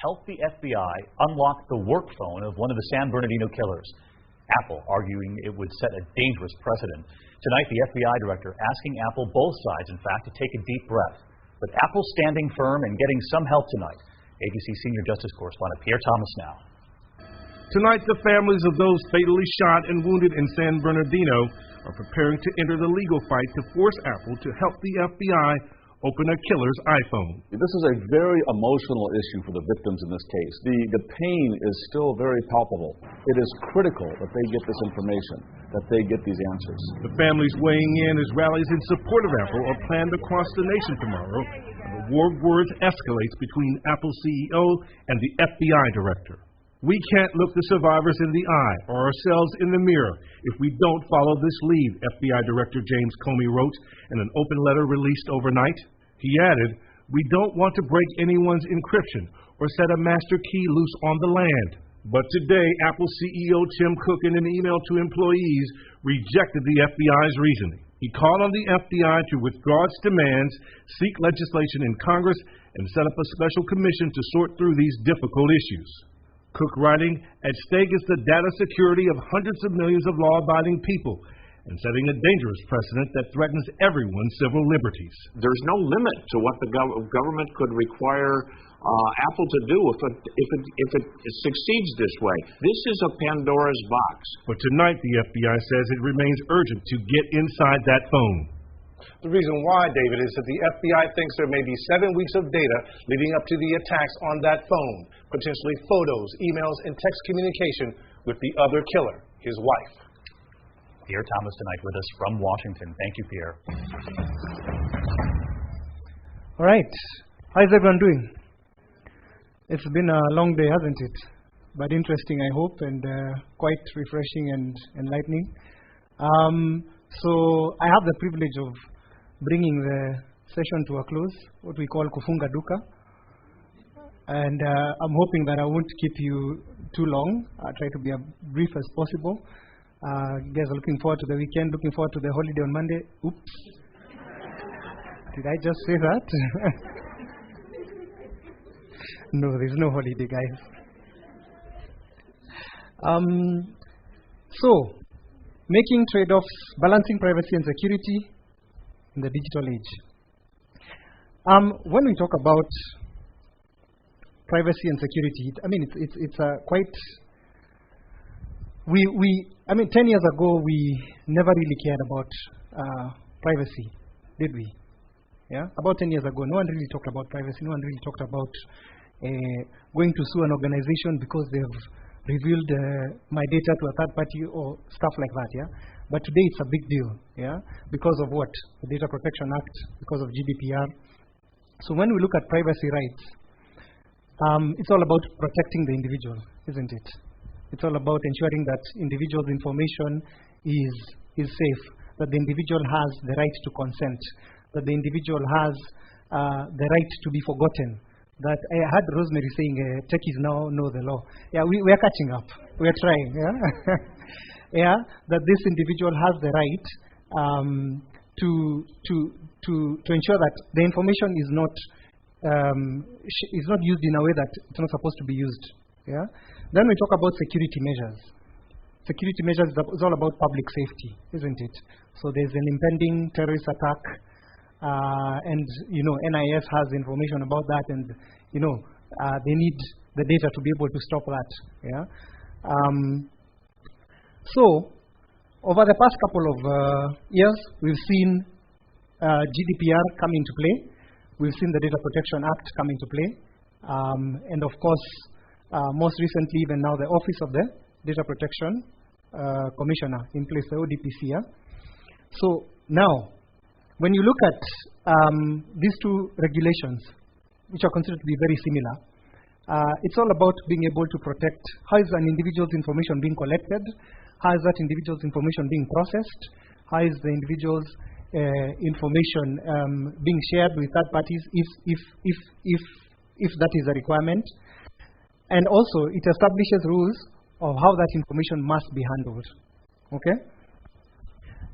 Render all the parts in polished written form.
helped the FBI unlock the work phone of one of the San Bernardino killers. Apple arguing it would set a dangerous precedent. Tonight, the FBI director asking Apple, both sides, in fact, to take a deep breath. But Apple standing firm and getting some help tonight. ABC Senior Justice Correspondent Pierre Thomas now. Tonight, the families of those fatally shot and wounded in San Bernardino are preparing to enter the legal fight to force Apple to help the FBI open a killer's iPhone. This is a very emotional issue for the victims in this case. The pain is still very palpable. It is critical that they get this information, that they get these answers. The families weighing in as rallies in support of Apple are planned across the nation tomorrow. And the war of words escalates between Apple CEO and the FBI director. We can't look the survivors in the eye or ourselves in the mirror if we don't follow this lead, FBI Director James Comey wrote in an open letter released overnight. He added, "We don't want to break anyone's encryption or set a master key loose on the land." But today, Apple CEO Tim Cook, in an email to employees, rejected the FBI's reasoning. He called on the FBI to withdraw its demands, seek legislation in Congress, and set up a special commission to sort through these difficult issues. Cook writing, "At stake is the data security of hundreds of millions of law-abiding people, and setting a dangerous precedent that threatens everyone's civil liberties." There's no limit to what the government could require Apple to do if it succeeds this way. This is a Pandora's box. But tonight, the FBI says it remains urgent to get inside that phone. The reason why, David, is that the FBI thinks there may be 7 weeks of data leading up to the attacks on that phone, potentially photos, emails, and text communication with the other killer, his wife. Pierre Thomas tonight with us from Washington. Thank you, Pierre. All right. How's everyone doing? It's been a long day, hasn't it? But interesting, I hope, and quite refreshing and enlightening. So I have the privilege of bringing the session to a close, what we call Kufunga Duka. And I'm hoping that I won't keep you too long. I'll try to be as brief as possible. You guys are looking forward to the weekend, looking forward to the holiday on Monday. Oops. Did I just say that? No, there's no holiday, guys. So, making trade-offs, balancing privacy and security in the digital age. When we talk about privacy and security, it's quite. 10 years ago, we never really cared about privacy, did we? Yeah, about 10 years ago, no one really talked about privacy. No one really talked about going to sue an organization because they've revealed my data to a third party or stuff like that. Yeah, but today it's a big deal. Yeah, because of what? The Data Protection Act, because of GDPR. So when we look at privacy rights, it's all about protecting the individual, isn't it? It's all about ensuring that individual's information is safe, that the individual has the right to consent, that the individual has the right to be forgotten. That I had Rosemary saying, techies now know the law. Yeah, we are catching up. We are trying. Yeah, yeah. That this individual has the right to ensure that the information is not used in a way that it's not supposed to be used. Yeah. Then we talk about security measures. Security measures is all about public safety, isn't it? So there's an impending terrorist attack. And NIS has information about that, and they need the data to be able to stop that. Yeah. So over the past couple of years, we've seen GDPR come into play. We've seen the Data Protection Act come into play, and of course, most recently, even now, the Office of the Data Protection Commissioner in place, the ODPC. Yeah? So now, when you look at these two regulations, which are considered to be very similar, it's all about being able to protect how is an individual's information being collected, how is that individual's information being processed, how is the individual's information being shared with third parties if that is a requirement. And also, it establishes rules of how that information must be handled. Okay?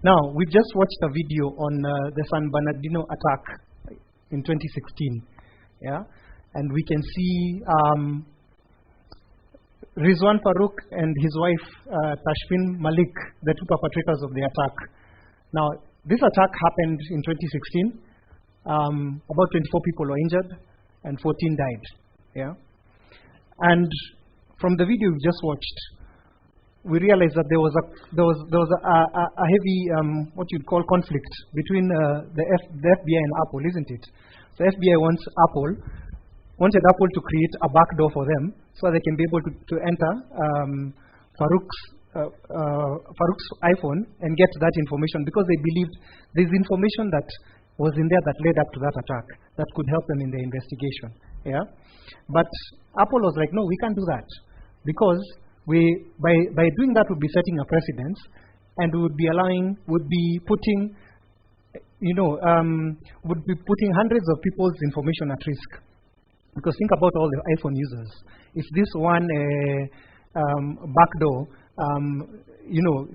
Now, we've just watched a video on the San Bernardino attack in 2016. Yeah? and we can see Rizwan Farouk and his wife Tashfin Malik, the two perpetrators of the attack. Now, this attack happened in 2016. About 24 people were injured and 14 died. Yeah, and from the video we just watched, we realized that there was a heavy what you'd call conflict between the FBI and Apple, isn't it? The FBI wanted Apple to create a backdoor for them so they can be able to enter Farouk's iPhone and get that information, because they believed there's information that was in there that led up to that attack that could help them in their investigation. Yeah, but Apple was like, no, we can't do that, because by doing that would be setting a precedence, and would be putting hundreds of people's information at risk. Because think about all the iPhone users. If this one backdoor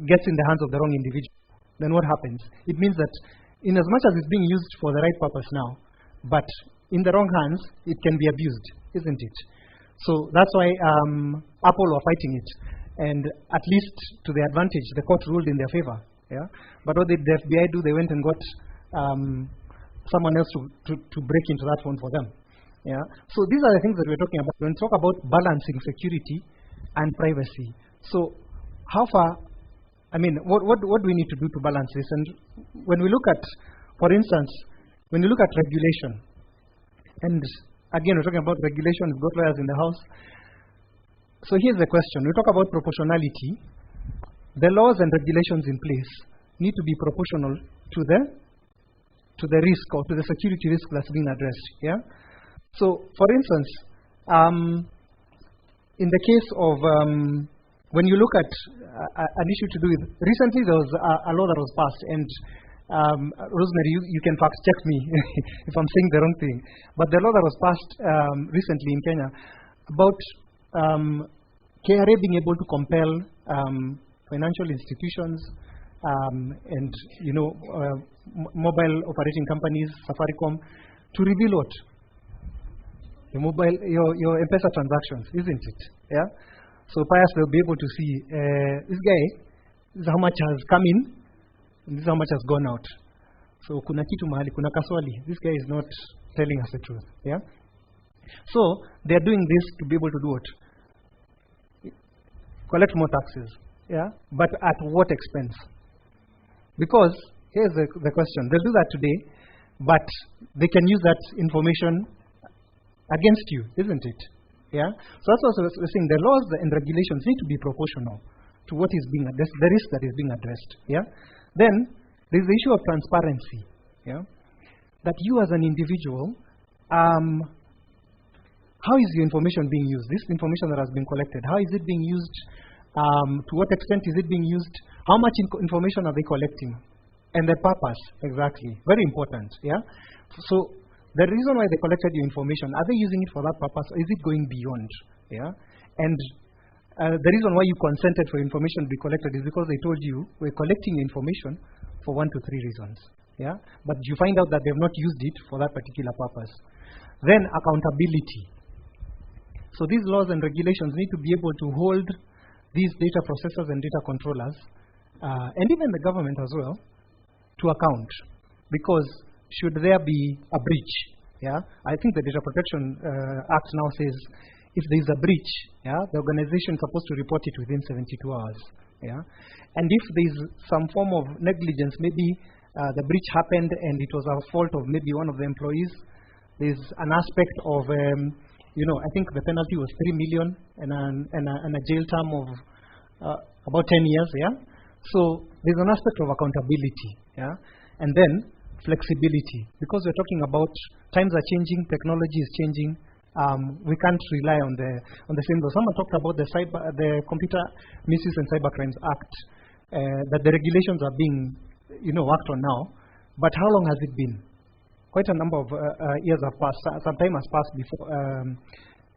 gets in the hands of the wrong individual, then what happens? It means that in as much as it's being used for the right purpose now, but in the wrong hands, it can be abused, isn't it? So that's why Apple were fighting it, and at least to their advantage, the court ruled in their favor. Yeah. But what did the FBI do? They went and got someone else to break into that phone for them. Yeah. So these are the things that we're talking about when we talk about balancing security and privacy. So how far? I mean, what do we need to do to balance this? And when we look at, for instance, when you look at regulation, and again, we're talking about regulation, we've got lawyers in the house. So here's the question. We talk about proportionality. The laws and regulations in place need to be proportional to the risk, or to the security risk that's being addressed. Yeah? So, for instance, in the case of, when you look at an issue to do with, recently there was a law that was passed, and Rosemary, you can fact check me if I'm saying the wrong thing, but the law that was passed recently in Kenya about KRA being able to compel financial institutions and mobile operating companies, Safaricom, to reveal what? Your M-Pesa transactions, isn't it? Yeah. So perhaps they'll be able to see this guy. This is how much has come in, and this is how much has gone out. So kuna kitu mahali, kuna kaswali. This guy is not telling us the truth. Yeah. So they are doing this to be able to do what? Collect more taxes. Yeah. But at what expense? Because here's the question: they'll do that today, but they can use that information against you, isn't it? Yeah. So that's what we're saying. The laws and regulations need to be proportional to what is being addressed, the risk that is being addressed. Yeah. Then there's the issue of transparency. Yeah. That you as an individual, how is your information being used? This information that has been collected, how is it being used? To what extent is it being used? How much information are they collecting? And the purpose, exactly. Very important. Yeah. So the reason why they collected your information, are they using it for that purpose, or is it going beyond? Yeah? And the reason why you consented for information to be collected is because they told you, we're collecting information for 1 to 3 reasons. Yeah? But you find out that they've not used it for that particular purpose. Then accountability. So these laws and regulations need to be able to hold these data processors and data controllers, and even the government as well, to account. Because should there be a breach, yeah, I think the Data Protection Act now says if there is a breach, yeah, the organization is supposed to report it within 72 hours, yeah. And if there is some form of negligence, maybe the breach happened and it was a fault of maybe one of the employees, there's an aspect of, I think the penalty was 3 million and a jail term of about 10 years, yeah. So there's an aspect of accountability, yeah, and then flexibility, because we're talking about times are changing, technology is changing. We can't rely on the same law. Someone talked about the Computer Misuse and Cybercrimes Act, that the regulations are being worked on now. But how long has it been? Quite a number of years have passed. Some time has passed before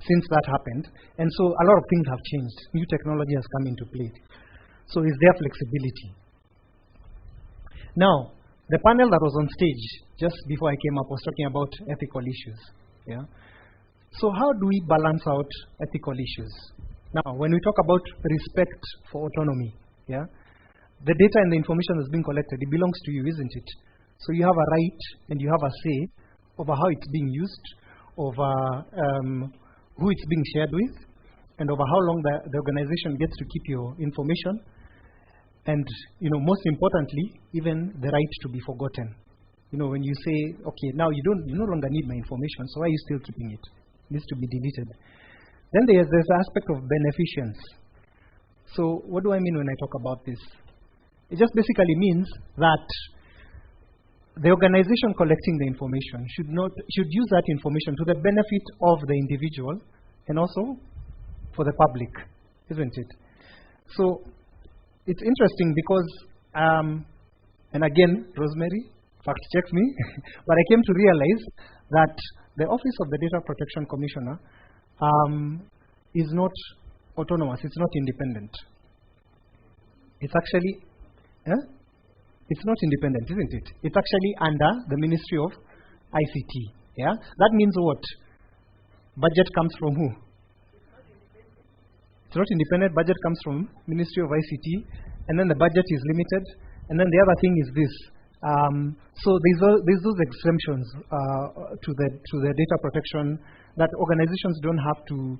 since that happened, and so a lot of things have changed. New technology has come into play. So is there flexibility? Now, the panel that was on stage just before I came up was talking about ethical issues. Yeah. So how do we balance out ethical issues? Now, when we talk about respect for autonomy, yeah, the data and the information that's being collected, it belongs to you, isn't it? So you have a right and you have a say over how it's being used, over who it's being shared with, and over how long the organization gets to keep your information, and most importantly, even the right to be forgotten. When you say, okay, now you no longer need my information, so why are you still keeping it? It needs to be deleted. Then there's the aspect of beneficence. So what do I mean when I talk about this? It just basically means that the organization collecting the information should use that information to the benefit of the individual and also for the public, isn't it? So it's interesting because, and again, Rosemary, fact check me, but I came to realize that the Office of the Data Protection Commissioner is not autonomous, it's not independent. It's actually, it's not independent, isn't it? It's actually under the Ministry of ICT. Yeah? That means what? Budget comes from who? It's not independent, budget comes from Ministry of ICT, and then the budget is limited, and then the other thing is this. So there's those exemptions to the data protection that organizations don't have to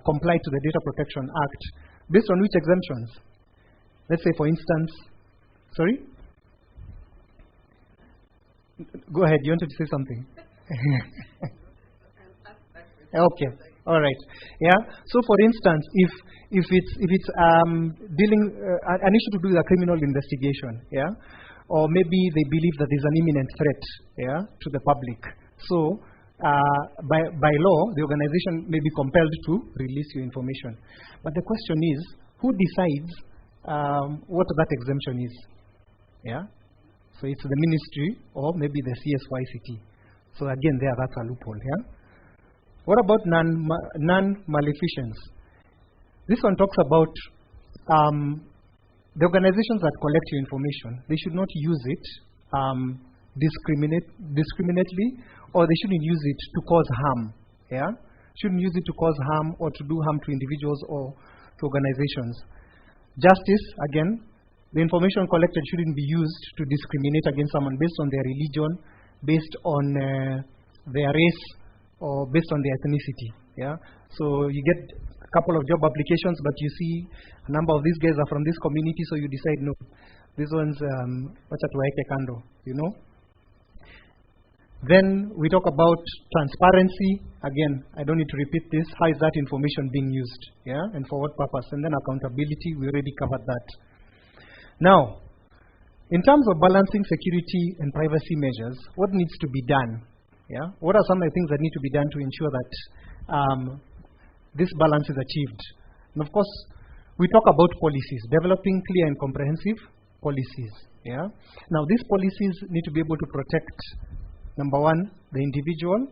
comply to the Data Protection Act. Based on which exemptions? Let's say, for instance, sorry? Go ahead, you wanted to say something? Okay, all right. Yeah. So, for instance, if it's dealing an issue to do with a criminal investigation, yeah, or maybe they believe that there's an imminent threat, yeah, to the public. So, by law, the organization may be compelled to release your information. But the question is, who decides what that exemption is? Yeah. So it's the ministry or maybe the CSYCT. So again, that's a loophole. Yeah. What about non-maleficence? This one talks about the organizations that collect your information. They should not use it discriminately, or they shouldn't use it to cause harm. Yeah, shouldn't use it to cause harm or to do harm to individuals or to organizations. Justice, again, the information collected shouldn't be used to discriminate against someone based on their religion, based on their race, or based on their ethnicity. Yeah, so you get a couple of job applications, but you see a number of these guys are from this community, so you decide no, this one's wachatuwaeke kando, Then we talk about transparency. Again, I don't need to repeat this. How is that information being used? Yeah, and for what purpose? And then accountability, we already covered that. Now, in terms of balancing security and privacy measures, what needs to be done? Yeah, what are some of the things that need to be done to ensure that this balance is achieved? And of course, we talk about policies, developing clear and comprehensive policies. Yeah. Now, these policies need to be able to protect, number one, the individual,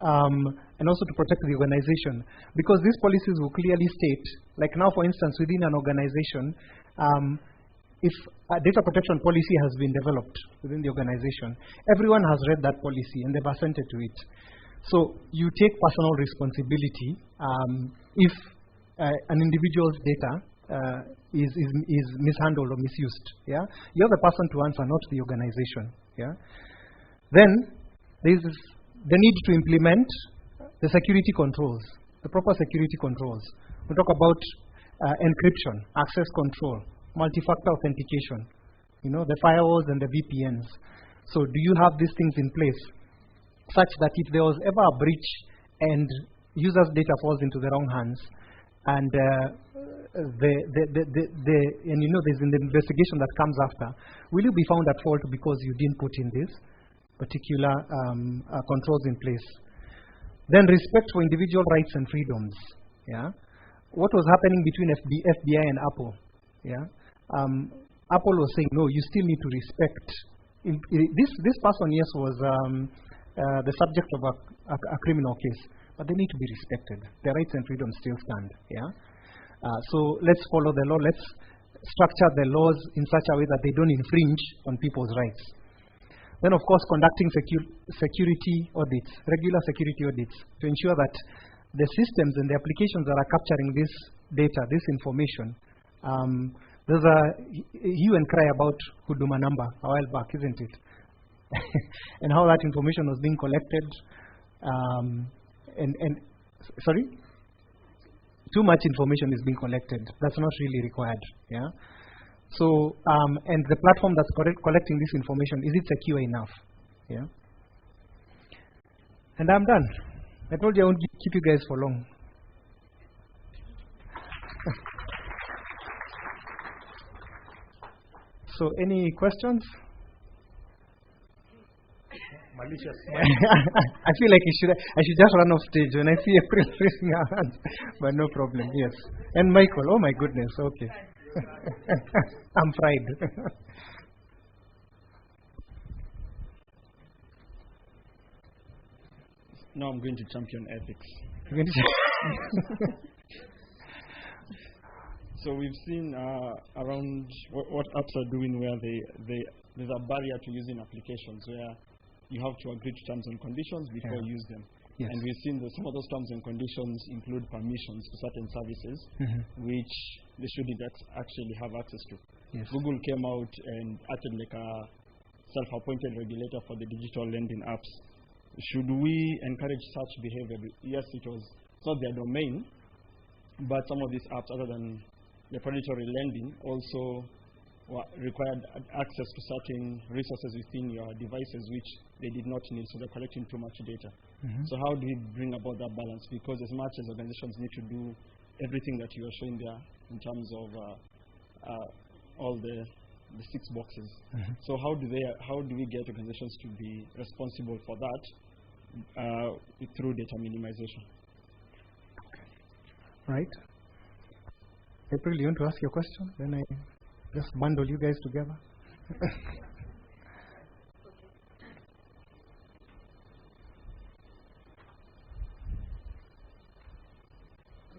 and also to protect the organization. Because these policies will clearly state, like now, for instance, within an organization, if a data protection policy has been developed within the organization, everyone has read that policy and they've assented to it. So you take personal responsibility if an individual's data is mishandled or misused. Yeah, you're the person to answer, not the organization. Yeah. Then there is the need to implement the security controls, the proper security controls. We talk about encryption, access control, multi-factor authentication, the firewalls and the VPNs. So do you have these things in place such that if there was ever a breach and users' data falls into the wrong hands, and there's an investigation that comes after, will you be found at fault because you didn't put in this particular controls in place? Then respect for individual rights and freedoms. Yeah, what was happening between FBI and Apple? Yeah, Apple was saying no, you still need to respect. This person, yes, was the subject of a criminal case, but they need to be respected. Their rights and freedoms still stand. Yeah, so let's follow the law. Let's structure the laws in such a way that they don't infringe on people's rights. Then, of course, conducting security audits, regular security audits, to ensure that the systems and the applications that are capturing this data, this information, there's a hue and cry about Huduma number a while back, isn't it? And how that information was being collected. Sorry? Too much information is being collected. That's not really required. Yeah. So, and the platform that's collecting this information, is it secure enough? Yeah. And I'm done. I told you I won't keep you guys for long. So, any questions? Malicious. I feel like I should just run off stage when I see April raising her hand. But no problem, yes. And Michael, oh my goodness, okay. I'm fried. Now I'm going to champion ethics. So we've seen around what apps are doing where there's a barrier to using applications where you have to agree to terms and conditions before you use them. Yes. And we've seen that some of those terms and conditions include permissions to certain services, which they shouldn't actually have access to. Yes. Google came out and acted like a self-appointed regulator for the digital lending apps. Should we encourage such behavior? Yes, it's not their domain, but some of these apps, other than the predatory lending, also required access to certain resources within your devices which they did not need, so they're collecting too much data. So how do we bring about that balance? Because as much as organizations need to do everything that you are showing there in terms of all the 6 boxes, so how do we get organizations to be responsible for that through data minimization? Right. April, you want to ask your question? Then I just bundle you guys together.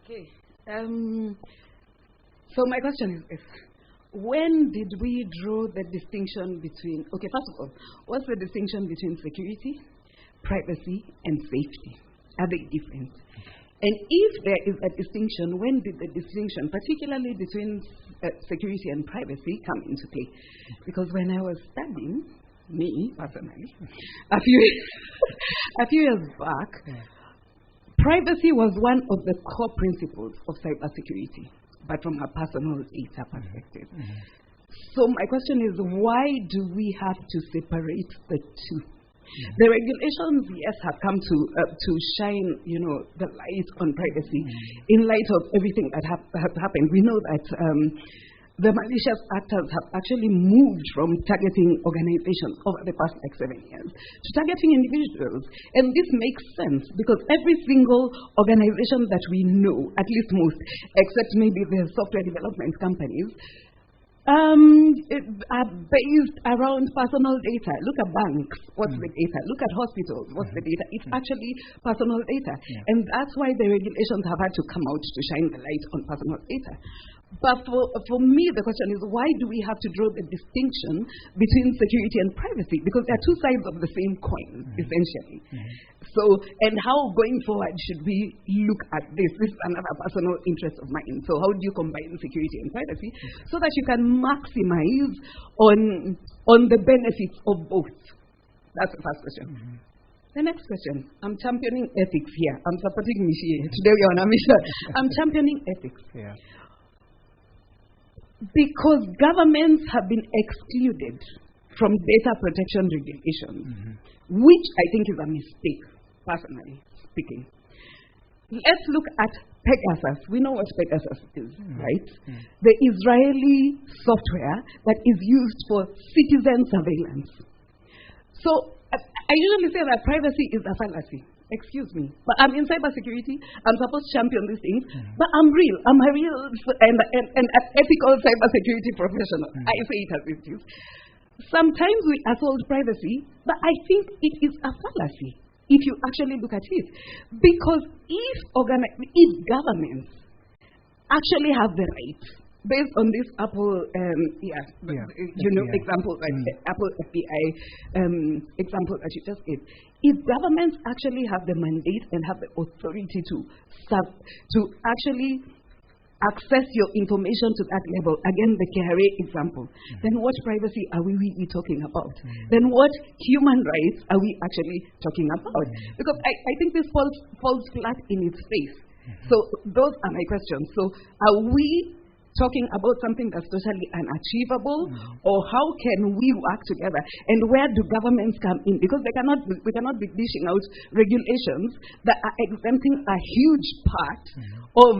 Okay. So my question is, when did we draw the distinction between, okay, first of all, what's the distinction between security, privacy, and safety? Are they different? And if there is a distinction, when did the distinction, particularly between security and privacy, come into play? Because when I was studying, me personally, a few years back, privacy was one of the core principles of cybersecurity, but from a personal data perspective. So my question is, why do we have to separate the two? The regulations, yes, have come to shine, the light on privacy in light of everything that has happened. We know that the malicious actors have actually moved from targeting organizations over the past 7 years to targeting individuals. And this makes sense because every single organization that we know, at least most, except maybe the software development companies, are based around personal data. Look at banks, what's the data? Look at hospitals, what's the data? It's actually personal data. And that's why the regulations have had to come out to shine the light on personal data. But for me, the question is, why do we have to draw the distinction between security and privacy? Because they are two sides of the same coin, essentially. So, and how going forward should we look at this? This is another personal interest of mine. So how do you combine security and privacy so that you can maximize on the benefits of both? That's the first question. The next question. I'm championing ethics here. I'm supporting Michi. Today we are on a mission. I'm championing ethics. Because governments have been excluded from data protection regulations, which I think is a mistake, personally speaking. Let's look at Pegasus. We know what Pegasus is, right? The Israeli software that is used for citizen surveillance. So I usually say that privacy is a fallacy. Excuse me, but I'm in cybersecurity. I'm supposed to champion these things, but I'm real. I'm a real and ethical cybersecurity professional. I say it as it is. Sometimes we assault privacy, but I think it is a fallacy if you actually look at it. Because if governments actually have the right based on this Apple, example, Apple FBI example that you just gave, if governments actually have the mandate and have the authority to actually access your information to that level, again, the KRA example, then what privacy are we really talking about? Then what human rights are we actually talking about? Because I think this falls flat in its face. So those are my questions. So are we talking about something that's totally unachievable, or how can we work together? And where do governments come in? Because we cannot be dishing out regulations that are exempting a huge part of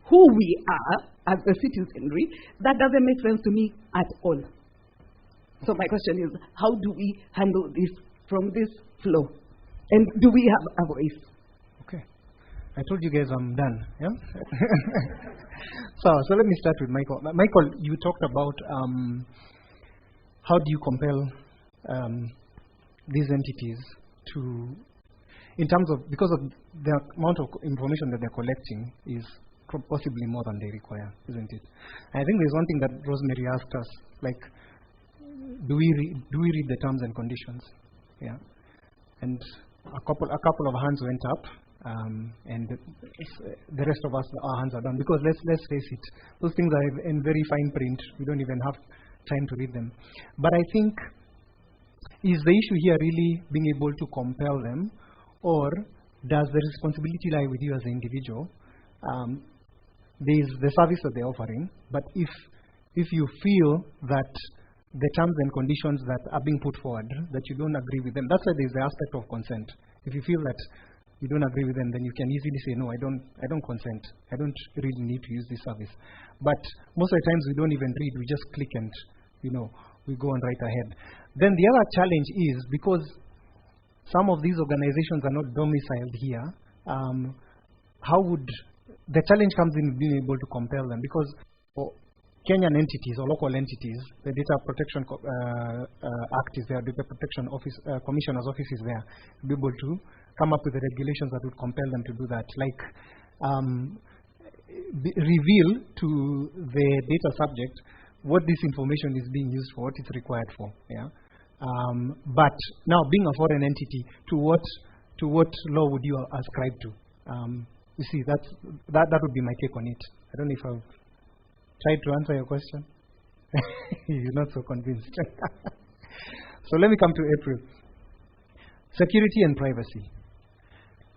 who we are as a citizenry. That doesn't make sense to me at all. So my question is, how do we handle this from this flow? And do we have a voice? Okay. I told you guys I'm done. Yeah? So let me start with Michael. Michael, you talked about how do you compel these entities to, in terms of, because of the amount of information that they're collecting is possibly more than they require, isn't it? I think there's one thing that Rosemary asked us, like, do we read the terms and conditions? Yeah. And a couple of hands went up, and the rest of us, our hands are down, because let's face it, those things are in very fine print. We don't even have time to read them. But I think, is the issue here really being able to compel them, or does the responsibility lie with you as an individual? There's the service that they're offering, but if you feel that the terms and conditions that are being put forward, that you don't agree with them, that's why there's the aspect of consent. If you feel that you don't agree with them, then you can easily say, no, I don't consent. I don't really need to use this service. But most of the times we don't even read, we just click and, we go on right ahead. Then the other challenge is, because some of these organizations are not domiciled here, the challenge comes in being able to compel them, because for Kenyan entities or local entities, the Data Protection Act is there, Data Protection Commissioner's Office is there, to be able to come up with the regulations that would compel them to do that, like reveal to the data subject what this information is being used for, what it's required for. Yeah. But now, being a foreign entity, to what law would you ascribe to? You see, that would be my take on it. I don't know if I've tried to answer your question. You're not so convinced. So let me come to April. Security and privacy.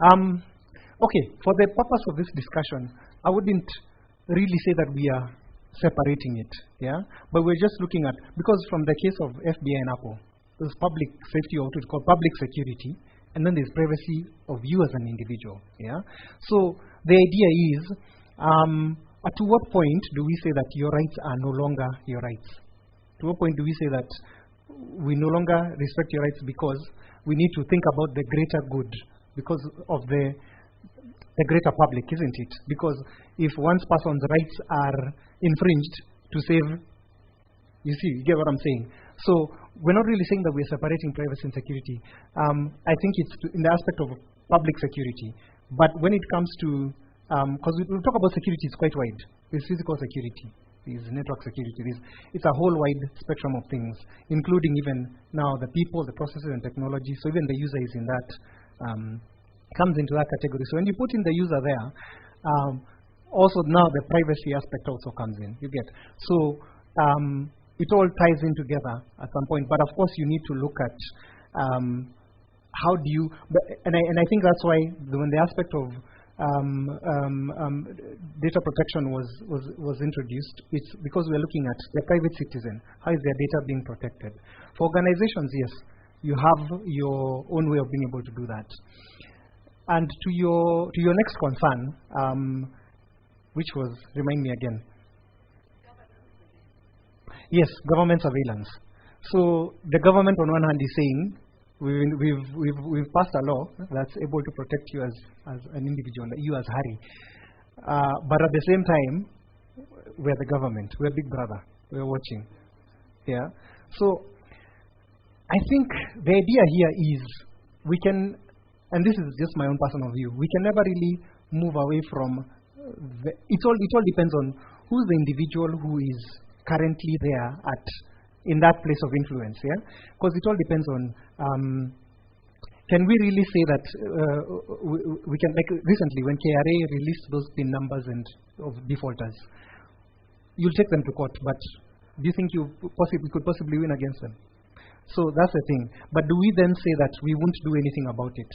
Okay, for the purpose of this discussion, I wouldn't really say that we are separating it, yeah? But we're just looking at, because from the case of FBI and Apple, there's public safety, or what we call public security, and then there's privacy of you as an individual, yeah? So the idea is, to what point do we say that your rights are no longer your rights? To what point do we say that we no longer respect your rights because we need to think about the greater good, because of the greater public, isn't it? Because if one person's rights are infringed to save, you see, you get what I'm saying? So we're not really saying that we're separating privacy and security. I think it's in the aspect of public security. But when it comes to, because we talk about security, it's quite wide. There's physical security, there's network security, it's a whole wide spectrum of things, including even now the people, the processes and technology. So even the user is in that, comes into that category. So when you put in the user there, also now the privacy aspect also comes in, you get. So it all ties in together at some point. But of course you need to look at how do you, and I think that's why when the aspect of data protection was introduced, it's because we're looking at the private citizen. How is their data being protected? For organizations, yes, you have your own way of being able to do that. And to your next concern, which was, remind me again. Yes, government surveillance. So the government on one hand is saying, we've passed a law that's able to protect you as an individual, you as Harry. But at the same time, we're the government, we're Big Brother, we're watching. Yeah. So I think the idea here is we can, and this is just my own personal view, we can never really move away from it all depends on who's the individual who is currently there in that place of influence, yeah? Because it all depends on, can we really say that we can, like recently when KRA released those PIN numbers of defaulters, you'll take them to court, but do you think you could possibly win against them? So that's the thing. But do we then say that we won't do anything about it?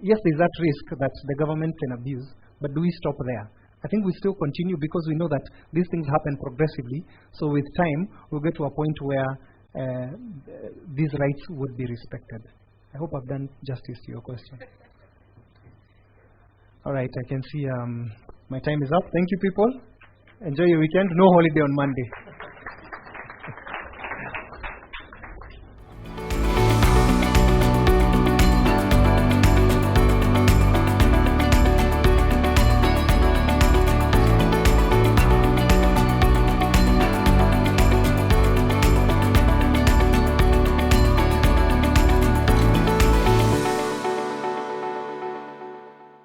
Yes, there's that risk that the government can abuse, but do we stop there? I think we still continue because we know that these things happen progressively. So with time, we'll get to a point where these rights would be respected. I hope I've done justice to your question. All right, I can see my time is up. Thank you, people. Enjoy your weekend. No holiday on Monday.